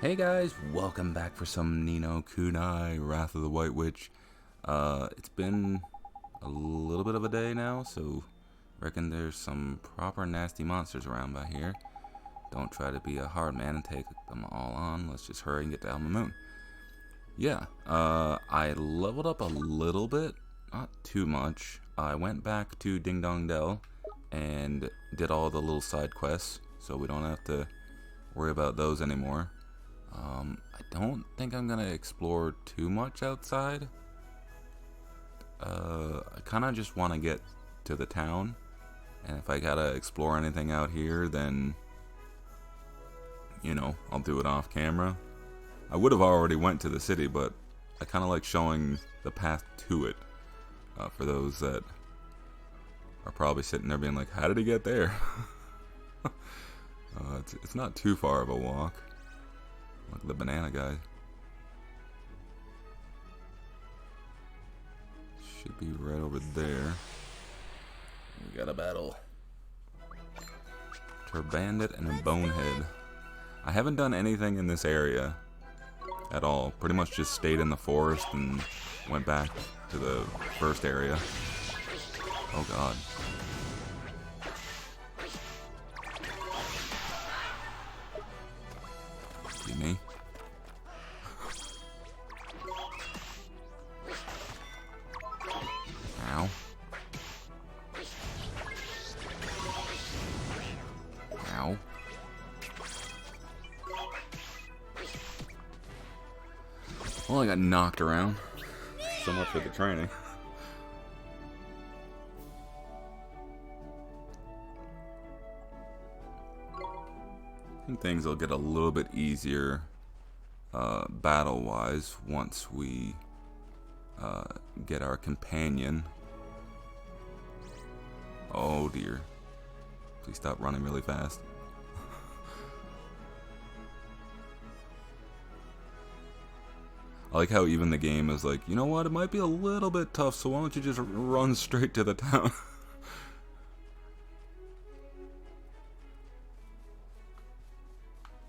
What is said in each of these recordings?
Hey guys, welcome back for some Nino Kunai, Wrath of the White Witch. It's been a little bit of a day now, so reckon there's some proper nasty monsters around by here. Don't try to be a hard man and take them all on. Let's just hurry and get to Alma Moon. Yeah, I leveled up a little bit, not too much. I went back to Ding Dong Dell and did all the little side quests, so we don't have to worry about those anymore. I don't think I'm gonna explore too much outside. I kind of just want to get to the town, and if I gotta explore anything out here, then I'll do it off camera. I would have already went to the city, but I kind of like showing the path to it for those that are probably sitting there being like, "How did he get there?" It's not too far of a walk. Look at the banana guy. Should be right over there. We got a battle. Turbandit and a Bonehead. I haven't done anything in this area at all. Pretty much just stayed in the forest and went back to the first area. Oh god. See me? Ow. Ow. Well, I got knocked around. So much for the training. I think things will get a little bit easier battle-wise once we get our companion. Oh dear. Please stop running really fast. I like how even the game is like, you know what, it might be a little bit tough, so why don't you just run straight to the town?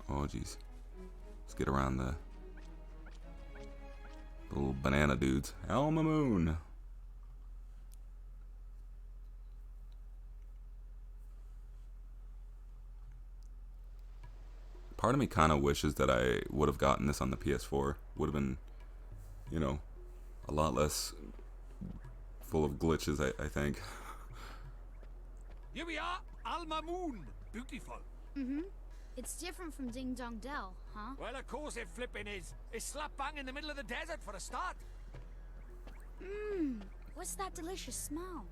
Oh jeez. Let's get around the little banana dudes. Alma Moon! Part of me kind of wishes that I would have gotten this on the PS4. Would have been, a lot less full of glitches, I think. Here we are, Alma Moon. Beautiful. Mm-hmm. It's different from Ding Dong Dell, huh? Well, of course it flipping is. It's slap bang in the middle of the desert for a start. Mmm. What's that delicious smell?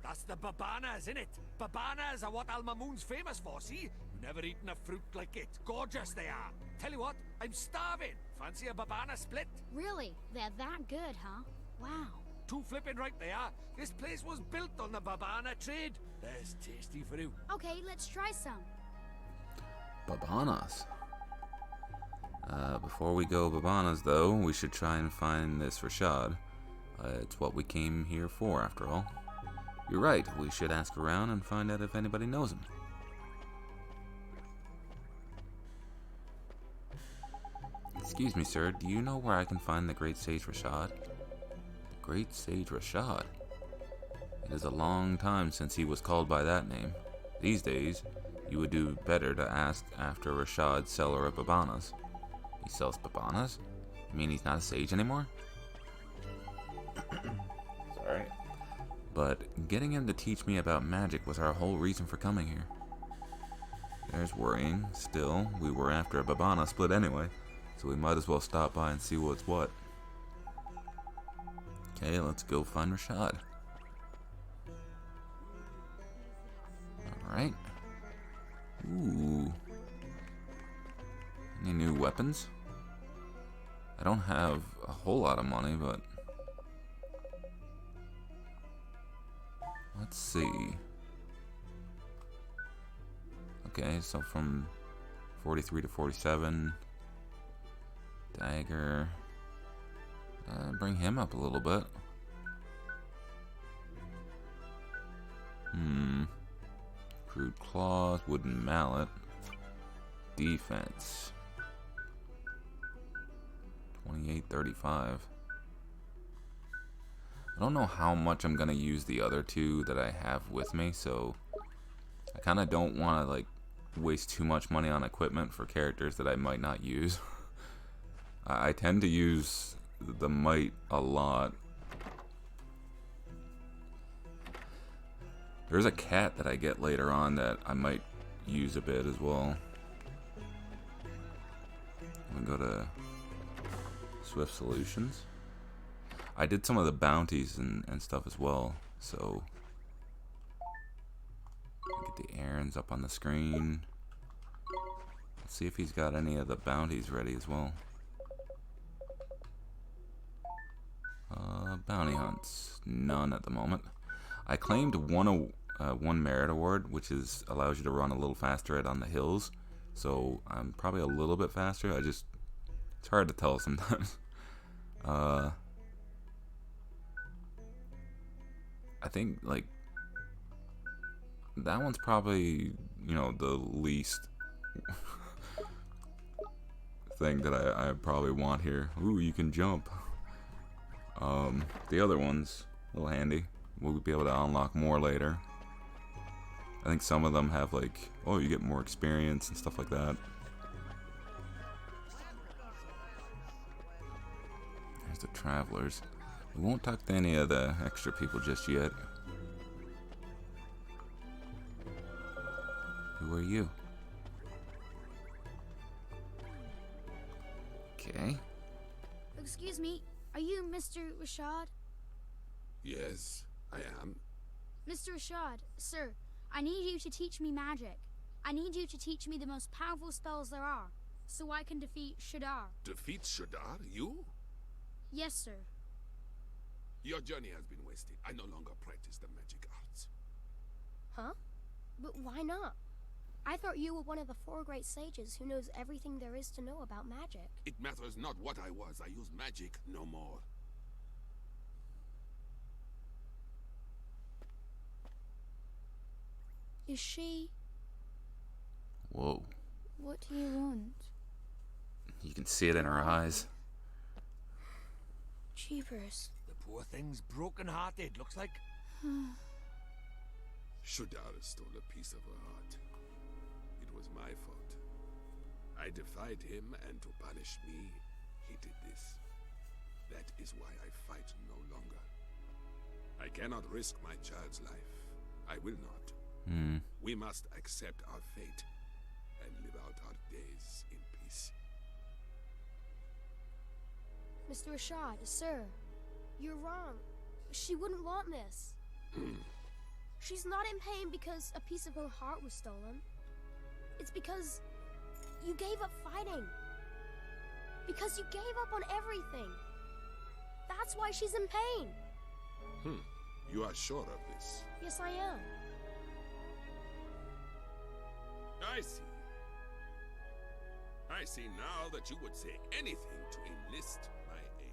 That's the babanas, innit? Babanas are what Alma Moon's famous for, see? You never eaten a fruit like it. Gorgeous they are. Tell you what, I'm starving. Fancy a babana split? Really? They're that good, huh? Wow. Too flipping right they are. This place was built on the babana trade. There's tasty for you. Okay, let's try some. Babanas. Before we go Babanas, though, we should try and find this Rashad. It's what we came here for, after all. You're right, we should ask around and find out if anybody knows him. Excuse me, sir, do you know where I can find the Great Sage Rashad? The Great Sage Rashad? It is a long time since he was called by that name. These days, you would do better to ask after Rashad, seller of Babanas. He sells Babanas? You mean he's not a sage anymore? Sorry. But getting him to teach me about magic was our whole reason for coming here. There's worrying. Still, we were after a Babana split anyway, so we might as well stop by and see what's what. Okay, let's go find Rashad. Alright. Ooh. Any new weapons? I don't have a whole lot of money, but let's see. Okay, so from 43 to 47. Dagger. Bring him up a little bit. Crude claws, wooden mallet. Defense. 28.35. I don't know how much I'm gonna use the other two that I have with me, so I kind of don't want to like waste too much money on equipment for characters that I might not use. I tend to use the might a lot. There's a cat that I get later on that I might use a bit as well. I'm gonna go to Swift Solutions. I did some of the bounties and stuff as well, so get the errands up on the screen. Let's see if he's got any of the bounties ready as well. Bounty hunts, none at the moment. I claimed one merit award, which allows you to run a little faster out on the hills. So I'm probably a little bit faster. It's hard to tell sometimes. I think like that one's probably, you know, the least thing that I probably want here. Ooh, you can jump. The other one's a little handy. We'll be able to unlock more later. I think some of them have like, oh, you get more experience and stuff like that. There's the travelers. We won't talk to any of the extra people just yet. Who are you? Okay. Excuse me, are you Mr. Rashad? Yes, I am. Mr. Rashad, sir, I need you to teach me magic. I need you to teach me the most powerful spells there are, so I can defeat Shadar. Defeat Shadar? You? Yes, sir. Your journey has been wasted. I no longer practice the magic arts. Huh? But why not? I thought you were one of the 4 great sages who knows everything there is to know about magic. It matters not what I was. I use magic no more. Is she... Whoa. What do you want? You can see it in her eyes. Jeepers. The poor thing's broken-hearted, looks like. Shadar stole a piece of her heart. It was my fault. I defied him, and to punish me, he did this. That is why I fight no longer. I cannot risk my child's life. I will not. We must accept our fate and live out our days in peace. Mr. Rashad, sir, you're wrong. She wouldn't want this. She's not in pain because a piece of her heart was stolen. It's because you gave up fighting. Because you gave up on everything. That's why she's in pain. You are sure of this? Yes, I am. I see. I see now that you would say anything to enlist my aid.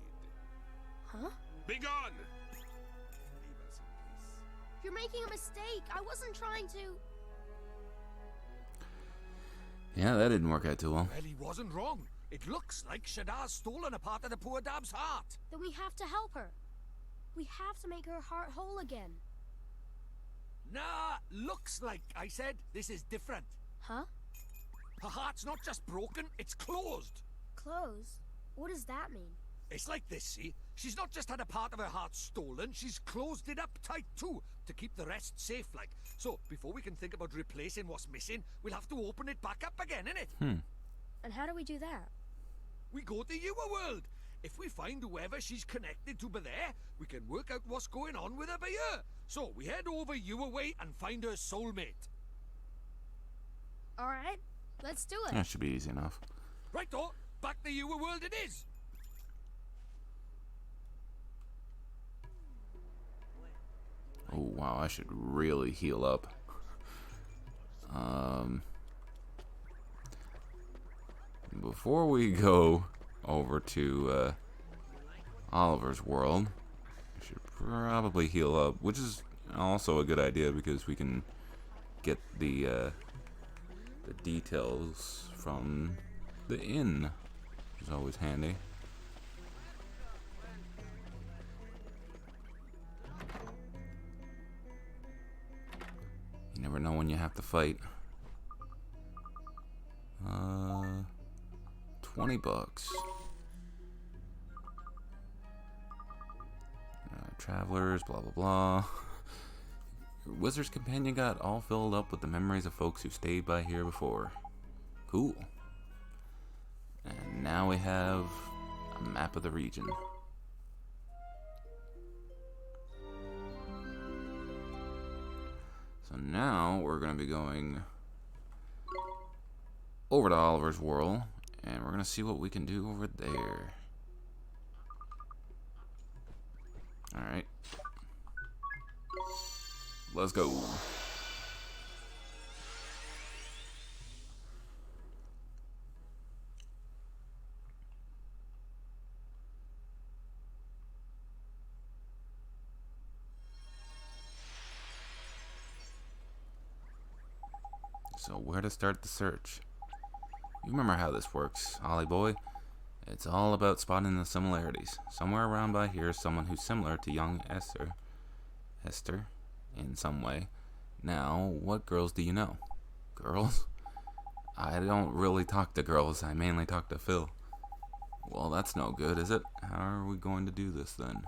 Huh? Begone! Leave us in peace. You're making a mistake. I wasn't trying to... Yeah, that didn't work out too well. Well, he wasn't wrong. It looks like Shadar's stolen a part of the poor dab's heart. Then we have to help her. We have to make her heart whole again. Nah, looks like, I said. This is different. Huh? Her heart's not just broken, it's closed. Clothes? What does that mean? It's like this, see? She's not just had a part of her heart stolen, she's closed it up tight too, to keep the rest safe like. So, before we can think about replacing what's missing, we'll have to open it back up again, innit? And how do we do that? We go to your world. If we find whoever she's connected to by there, we can work out what's going on with her by here. So, we head over your way and find her soulmate. Alright, let's do it. That should be easy enough. Right, though, back to your world it is. Oh wow, I should really heal up. Before we go over to Oliver's world, I should probably heal up, which is also a good idea because we can get the details from the inn, which is always handy. you have to fight. 20 bucks. Travelers, blah blah blah. Your wizard's companion got all filled up with the memories of folks who stayed by here before. Cool. And now we have a map of the region. So now we're going to be going over to Oliver's Whirl, and we're going to see what we can do over there. Alright. Let's go. So where to start the search? You remember how this works, Ollie boy. It's all about spotting the similarities. Somewhere around by here is someone who's similar to young Esther, in some way. Now, what girls do you know? Girls? I don't really talk to girls. I mainly talk to Phil. Well, that's no good, is it? How are we going to do this, then?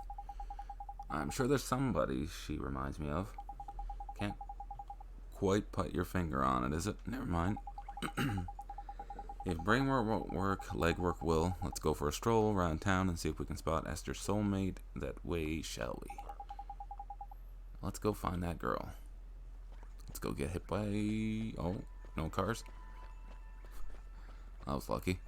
I'm sure there's somebody she reminds me of. Can't quite put your finger on it, is it? Never mind. If brainwork won't work, legwork will. Let's go for a stroll around town and see if we can spot Esther's soulmate that way, shall we? Let's go find that girl. Let's go get hit by... Oh, no cars. I was lucky.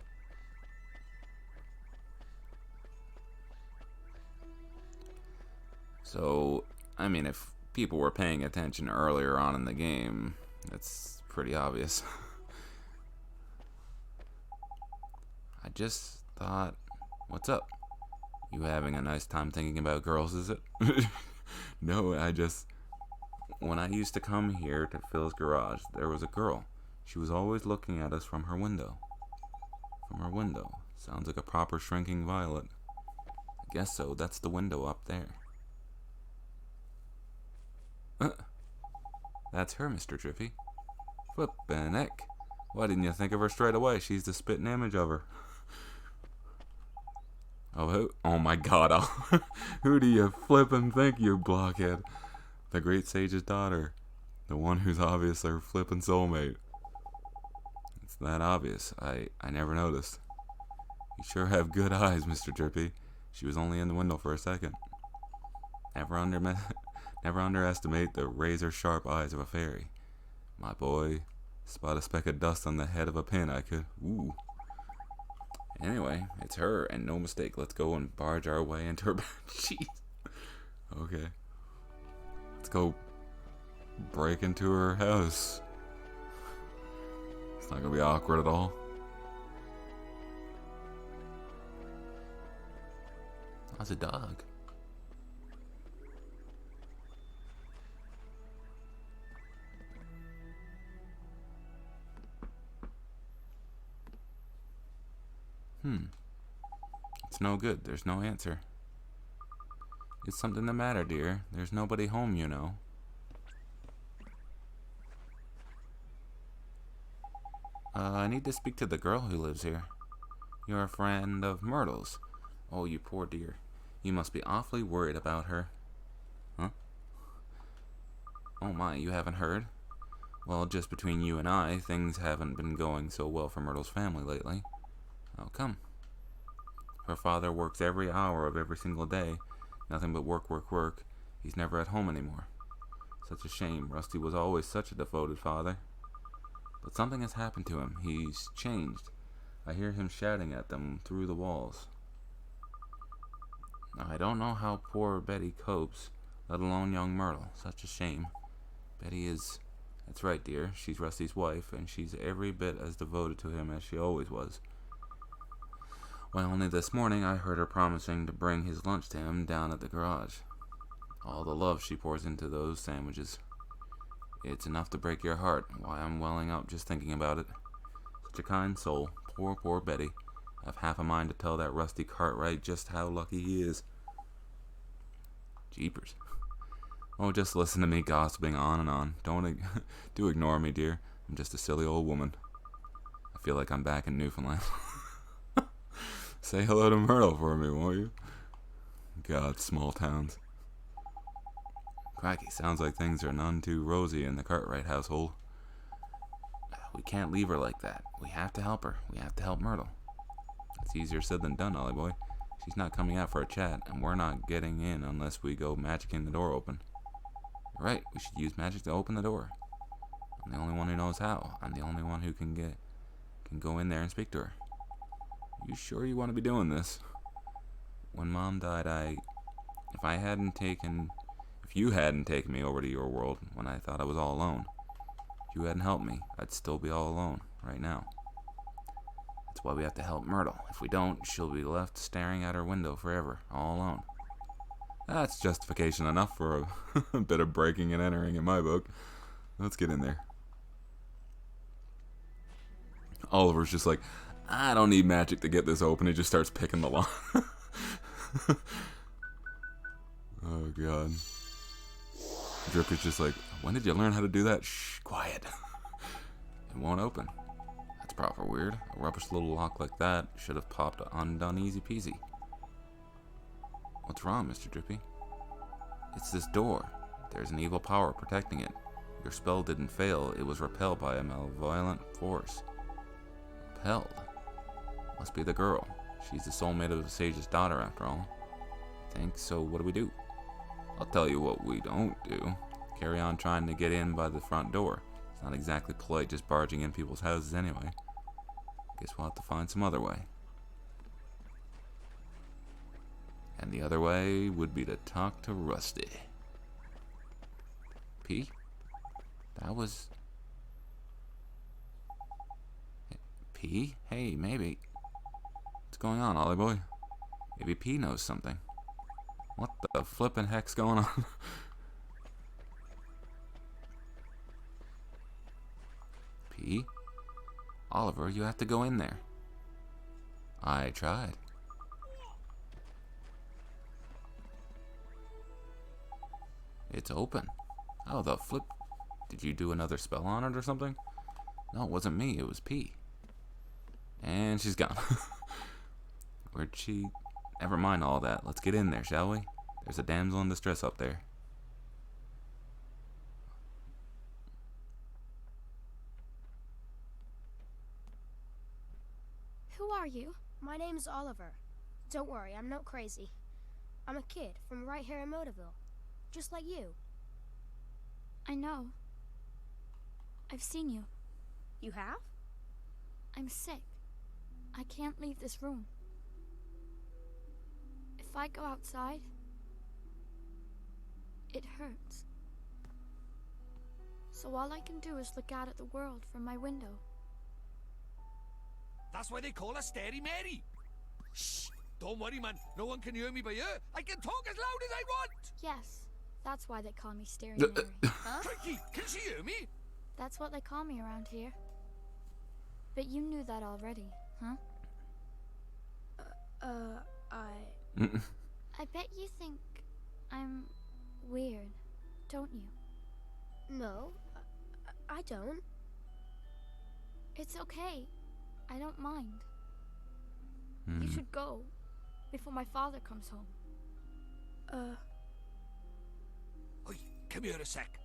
So, I mean, if people were paying attention earlier on in the game, it's pretty obvious. I just thought, what's up? You having a nice time thinking about girls, is it? No, when I used to come here to Phil's garage, there was a girl. She was always looking at us from her window. From her window. Sounds like a proper shrinking violet. I guess so, that's the window up there. That's her, Mr. Triffy. Flippin' heck. Why didn't you think of her straight away? She's the spitting image of her. Oh, who? Oh my god. Who do you flippin' think, you blockhead? The great sage's daughter. The one who's obviously her flippin' soulmate. It's that obvious. I never noticed. You sure have good eyes, Mr. Drippy. She was only in the window for a second. Never underestimate the razor-sharp eyes of a fairy. My boy, spot a speck of dust on the head of a pin, I could... Ooh. Anyway, it's her, and no mistake. Let's go and barge our way into her... Jeez. Okay. Let's go break into her house. It's not gonna be awkward at all. That's a dog. It's no good. There's no answer. Is something the matter, dear? There's nobody home, you know. I need to speak to the girl who lives here. You're a friend of Myrtle's. Oh, you poor dear. You must be awfully worried about her. Huh? Oh my, you haven't heard? Well, just between you and I, things haven't been going so well for Myrtle's family lately. How come? Her father works every hour of every single day. Nothing but work, work, work. He's never at home anymore. Such a shame. Rusty was always such a devoted father. But something has happened to him. He's changed. I hear him shouting at them through the walls. Now, I don't know how poor Betty copes, let alone young Myrtle. Such a shame. Betty is... That's right, dear. She's Rusty's wife, and she's every bit as devoted to him as she always was. Well, only this morning I heard her promising to bring his lunch to him down at the garage. All the love she pours into those sandwiches. It's enough to break your heart. Why, I'm welling up just thinking about it. Such a kind soul. Poor, poor Betty. I've half a mind to tell that Rusty Cartwright just how lucky he is. Jeepers. Oh, just listen to me gossiping on and on. Don't do ignore me, dear. I'm just a silly old woman. I feel like I'm back in Newfoundland. Say hello to Myrtle for me, won't you? God, small towns. Cracky, sounds like things are none too rosy in the Cartwright household. We can't leave her like that. We have to help her. We have to help Myrtle. It's easier said than done, Ollie boy. She's not coming out for a chat, and we're not getting in unless we go magicking the door open. You're right, we should use magic to open the door. I'm the only one who knows how. I'm the only one who can go in there and speak to her. You sure you want to be doing this? When Mom died, if you hadn't taken me over to your world when I thought I was all alone, if you hadn't helped me, I'd still be all alone right now. That's why we have to help Myrtle. If we don't, she'll be left staring at her window forever, all alone. That's justification enough for a bit of breaking and entering in my book. Let's get in there. Oliver's just like, I don't need magic to get this open. He just starts picking the lock. Oh, God. Drip is just like, when did you learn how to do that? Shh, quiet. It won't open. That's proper weird. A rubbish little lock like that should have popped undone easy peasy. What's wrong, Mr. Drippy? It's this door. There's an evil power protecting it. Your spell didn't fail. It was repelled by a malevolent force. Repelled? Must be the girl. She's the soulmate of the sage's daughter, after all. Think so? What do? I'll tell you what we don't do. Carry on trying to get in by the front door. It's not exactly polite just barging in people's houses anyway. Guess we'll have to find some other way. And the other way would be to talk to Rusty. P? That was... P? Hey, maybe... What's going on, Ollie boy? Maybe P knows something. What the flippin' heck's going on? P? Oliver, you have to go in there. I tried. It's open. Oh, the flip. Did you do another spell on it or something? No, it wasn't me. It was P. And she's gone. Where'd she... Never mind all that. Let's get in there, shall we? There's a damsel in distress up there. Who are you? My name's Oliver. Don't worry, I'm not crazy. I'm a kid from right here in Motorville. Just like you. I know. I've seen you. You have? I'm sick. I can't leave this room. If I go outside, it hurts. So all I can do is look out at the world from my window. That's why they call her Stary Mary. Shh! Don't worry, man. No one can hear me by here. I can talk as loud as I want. Yes, that's why they call me Stary Mary. Huh? Crikey, can she hear me? That's what they call me around here. But you knew that already, huh? I bet you think I'm weird, don't you? No, I don't. It's okay. I don't mind. You should go before my father comes home. Oi, come here a sec.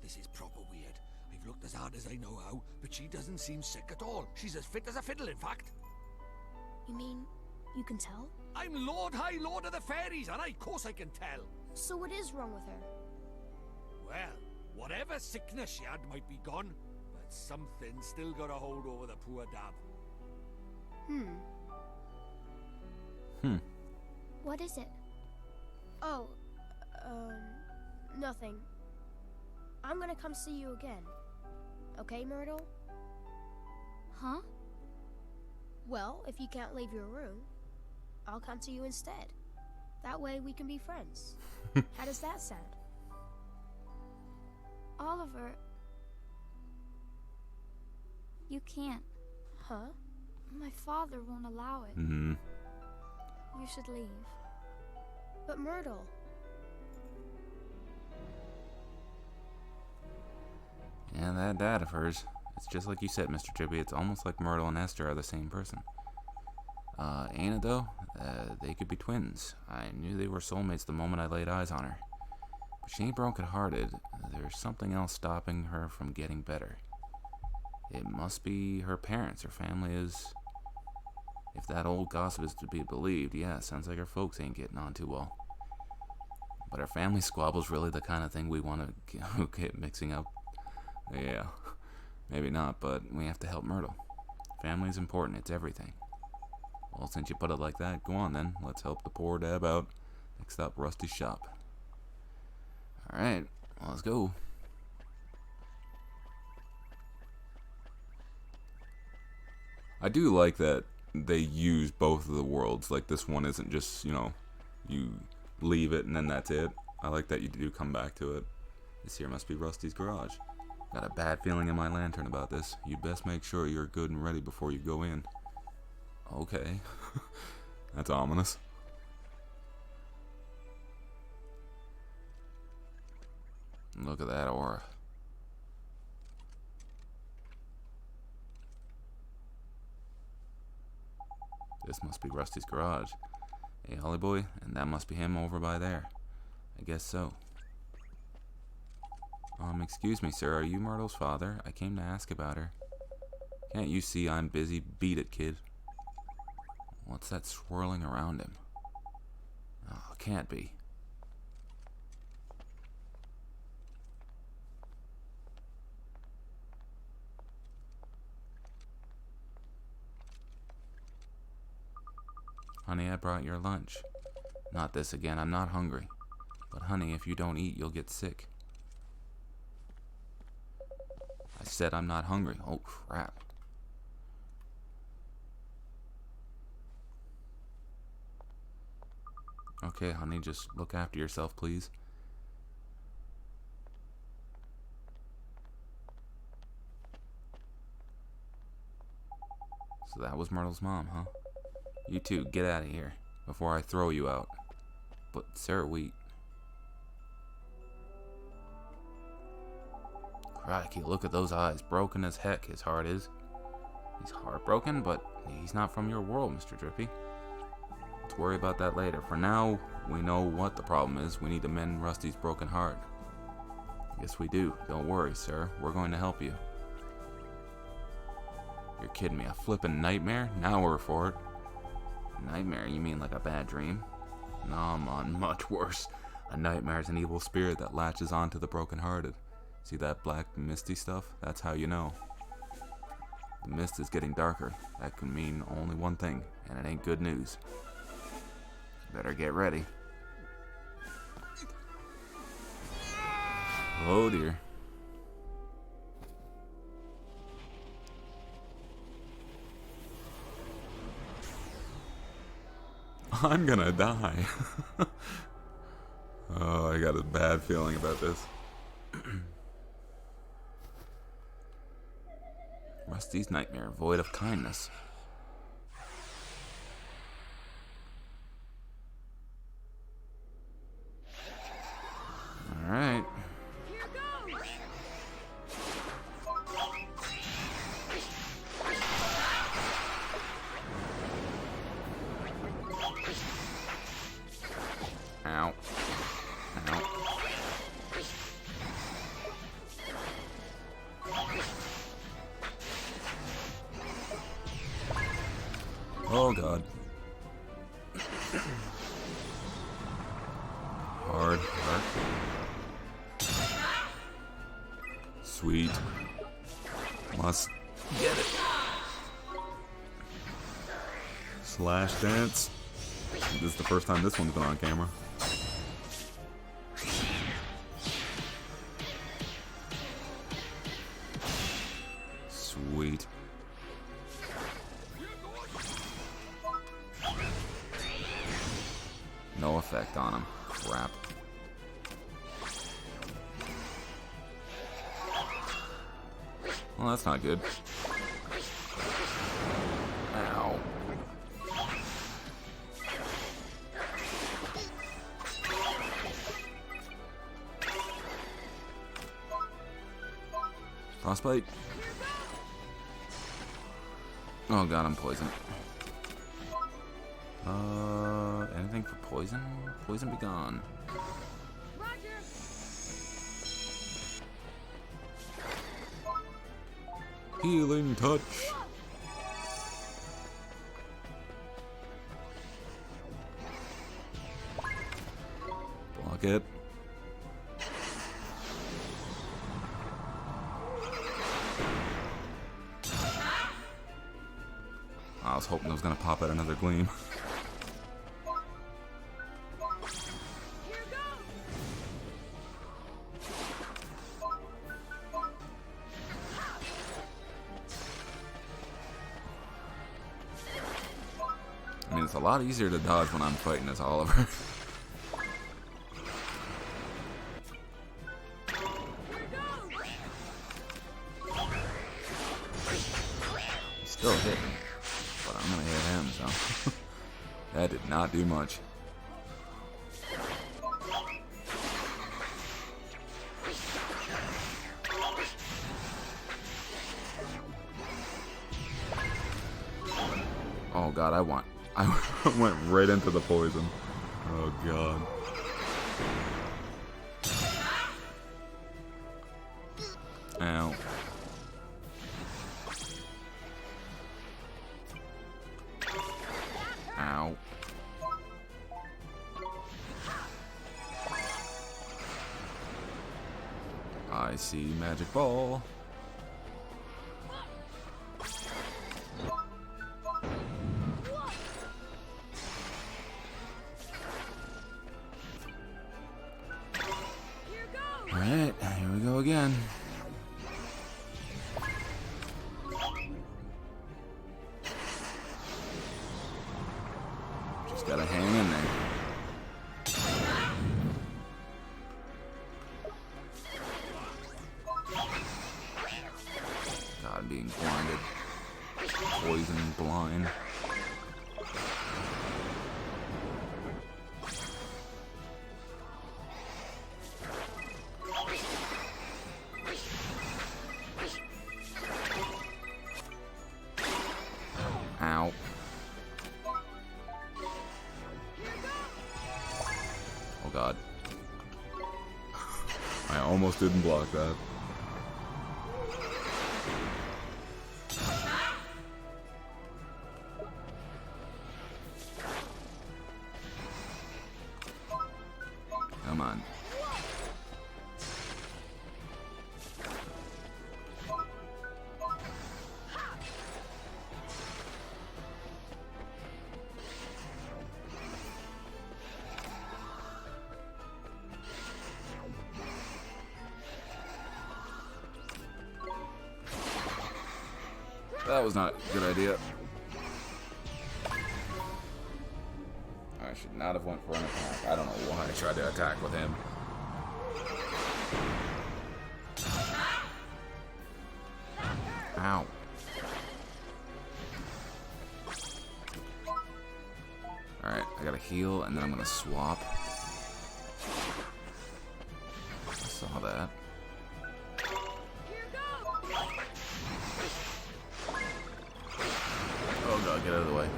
This is proper weird. I've looked as hard as I know how, but she doesn't seem sick at all. She's as fit as a fiddle, in fact. You mean you can tell? I'm Lord High Lord of the Fairies, and of course I can tell. So what is wrong with her? Well, whatever sickness she had might be gone, but something still got a hold over the poor dab. What is it? Oh, nothing. I'm gonna come see you again. Okay, Myrtle? Huh? Well, if you can't leave your room, I'll come to you instead. That way we can be friends. How does that sound? Oliver, you can't. Huh? My father won't allow it. You should leave. But Myrtle, And that dad of hers, it's just like you said, Mr. Drippy. It's almost like Myrtle and Esther are the same person. Ain't it though? They could be twins. I knew they were soulmates the moment I laid eyes on her. But she ain't broken-hearted. There's something else stopping her from getting better. It must be her parents. Her family is... If that old gossip is to be believed, yeah, sounds like her folks ain't getting on too well. But her family squabble's really the kind of thing we want to get mixing up. Yeah, maybe not, but we have to help Myrtle. Family's important, it's everything. Well, since you put it like that, go on then. Let's help the poor dab out. Next up, Rusty's shop. Alright, well, let's go. I do like that they use both of the worlds. Like, this one isn't just, you know, you leave it and then that's it. I like that you do come back to it. This here must be Rusty's garage. Got a bad feeling in my lantern about this. You'd best make sure you're good and ready before you go in. Okay. That's ominous. Look at that aura. This must be Rusty's garage. Hey, Holly boy, and that must be him over by there. I guess so. Excuse me, sir, are you Myrtle's father? I came to ask about her. Can't you see I'm busy? Beat it, kid. What's that swirling around him? Oh, can't be. Honey, I brought your lunch. Not this again, I'm not hungry. But honey, if you don't eat, you'll get sick. I said I'm not hungry. Oh, crap. Okay, honey, just look after yourself, please. So that was Myrtle's mom, huh? You two, get out of here before I throw you out. But, Sarah, we... Crikey, look at those eyes. Broken as heck, his heart is. He's heartbroken, but he's not from your world, Mr. Drippy. Let's worry about that later. For now, we know what the problem is. We need to mend Rusty's broken heart. Yes, we do. Don't worry, sir. We're going to help you. You're kidding me. A flippin' nightmare? Now we're for it. Nightmare? You mean like a bad dream? Nah, man, much worse. A nightmare is an evil spirit that latches onto the broken-hearted. See that black misty stuff? That's how you know. The mist is getting darker. That could mean only one thing, and it ain't good news. Better get ready. Oh dear. I'm gonna die. Oh, I got a bad feeling about this. Rusty's nightmare, void of kindness. Alright. Here goes! Ow. Ow. Oh god. Hard. Sweet. Must get it. Slash dance. This is the first time this one's been on camera. Sweet. No effect on him. Crap. Well, that's not good. Ow. Frostbite. Oh god, I'm poisoned. Anything for poison? Poison be gone. Roger. Healing touch. Block it. I was hoping it was gonna pop out another gleam. I mean, it's a lot easier to dodge when I'm fighting as Oliver. Still hit me, but I'm gonna hit him, so that did not do much. Oh god, I went right into the poison. Oh god. Ow. Ow. I see magic ball. Alright, here we go again. Just gotta hang in there. God, I'm being blinded. Poison blind. Ow. Oh god. I almost didn't block that. Come on. That was not a good idea. I should not have went for an attack. I don't know why I tried to attack with him. Ow. Alright, I gotta heal and then I'm gonna swap. I saw that. Oh god, get out of the way.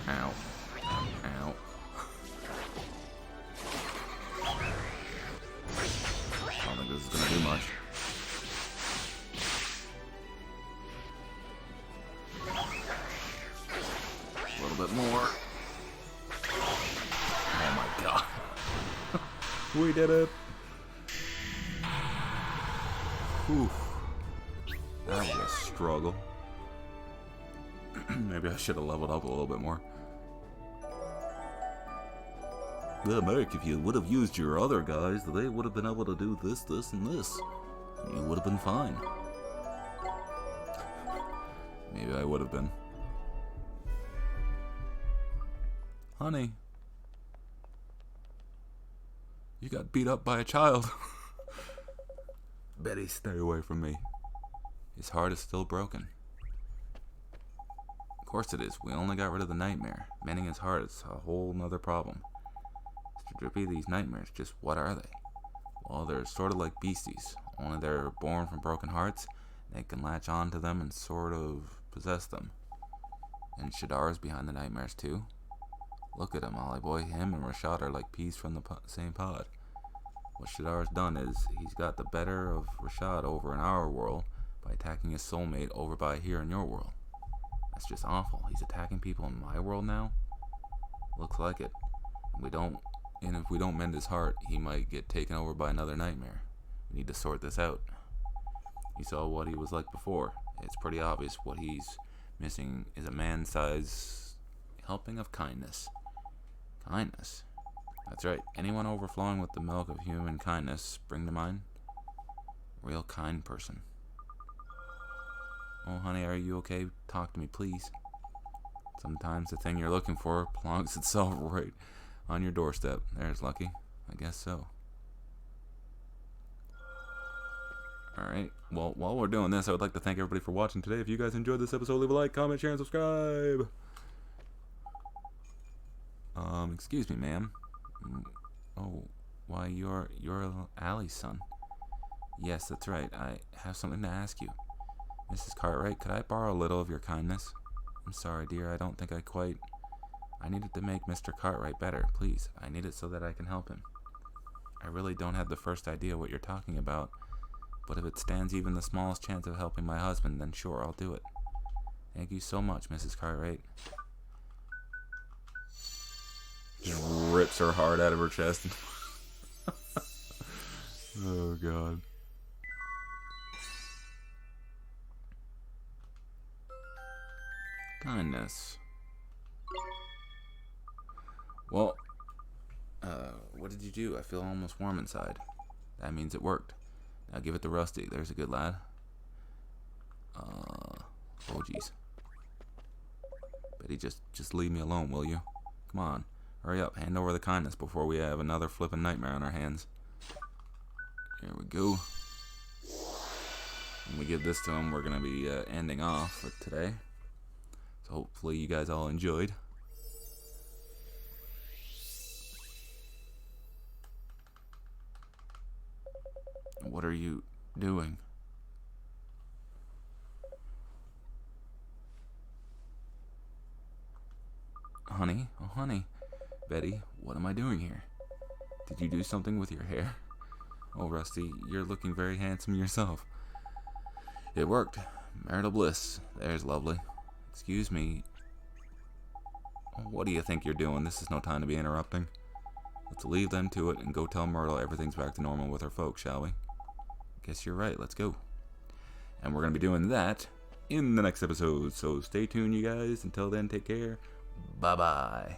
Ow. Ow. I don't think this is gonna do much. A little bit more. Oh my god. We did it. Whew. That was a struggle. Maybe I should have leveled up a little bit more. Well, Merc, if you would have used your other guys, they would have been able to do this, this, and this. You would have been fine. Maybe I would have been. Honey. You got beat up by a child. Betty, stay away from me. His heart is still broken. Of course it is. We only got rid of the nightmare. Mending his heart is a whole nother problem. Mr. Drippy, these nightmares, just what are they? Well, they're sort of like beasties. Only they're born from broken hearts, They can latch on to them and sort of possess them. And Shadar's behind the nightmares too. Look at him, Ollie boy. Him and Rashad are like peas from the same pod. What Shadar's done is he's got the better of Rashad over in our world by attacking his soulmate over by here in your world. That's just awful. He's attacking people in my world now? Looks like it. And if we don't mend his heart, he might get taken over by another nightmare. We need to sort this out. You saw what he was like before. It's pretty obvious what he's missing is a man-sized helping of kindness. Kindness? That's right. Anyone overflowing with the milk of human kindness spring to mind? Real kind person. Oh, honey, are you okay? Talk to me, please. Sometimes the thing you're looking for plonks itself right on your doorstep. There's lucky. I guess so. Alright, well, while we're doing this, I would like to thank everybody for watching today. If you guys enjoyed this episode, leave a like, comment, share, and subscribe. Excuse me, ma'am. Oh, why, you're Allie's son. Yes, that's right. I have something to ask you. Mrs. Cartwright, could I borrow a little of your kindness? I'm sorry, dear, I don't think I needed to make Mr. Cartwright better, please. I need it so that I can help him. I really don't have the first idea what you're talking about, but if it stands even the smallest chance of helping my husband, then sure, I'll do it. Thank you so much, Mrs. Cartwright. Just rips her heart out of her chest. Oh, God. Kindness. Well, what did you do? I feel almost warm inside. That means it worked. Now give it to Rusty. There's a good lad. Oh, jeez. Betty, just leave me alone, will you? Come on. Hurry up. Hand over the kindness before we have another flippin' nightmare on our hands. Here we go. When we give this to him, we're going to be ending off for today. So hopefully you guys all enjoyed. What are you doing? Honey? Oh, honey. Betty, what am I doing here? Did you do something with your hair? Oh, Rusty, you're looking very handsome yourself. It worked. Marital bliss. There's lovely. Excuse me. What do you think you're doing? This is no time to be interrupting. Let's leave them to it and go tell Myrtle everything's back to normal with her folks, shall we? Guess you're right. Let's go. And we're going to be doing that in the next episode. So stay tuned, you guys. Until then, take care. Bye-bye.